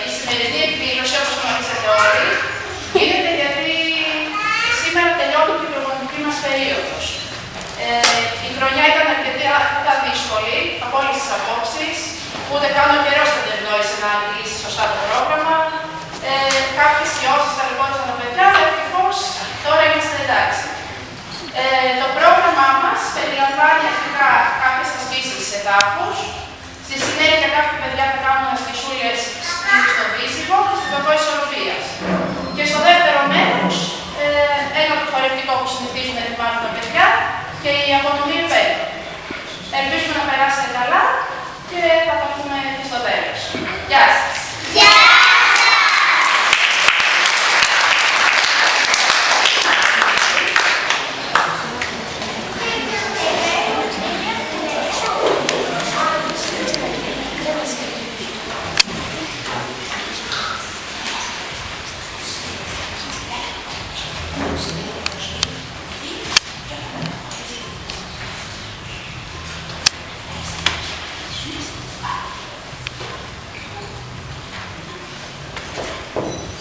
Η σημερινή εκδήλωση, όπως γνωρίζετε όλοι, γίνεται γιατί σήμερα τελειώνει η προγραμματική μας περίοδος. Η χρονιά ήταν αρκετά δύσκολη από όλες τις απόψεις, ούτε καν ο καιρός δεν ευνόησε να λύσει σωστά το πρόγραμμα. Κάποιες ιώσεις ταλαιπώρησαν τα παιδιά, αλλά ευτυχώς τώρα είμαστε εντάξει. Το πρόγραμμά μας περιλαμβάνει αρχικά κάποιες ασκήσεις σε τάφους. Στη συνέχεια κάποια παιδιά θα κάνουν ασκησούλες στο δύσιβο και στην παγό ισορροπίας. Και στο δεύτερο μέρος, ένα το χορευτικό που συνηθίζουν να ετοιμάζουν τα παιδιά και η απονομή επέτειο. Ελπίζουμε να περάσετε καλά και θα τα πούμε και στο τέλος. Γεια σας! Thank you.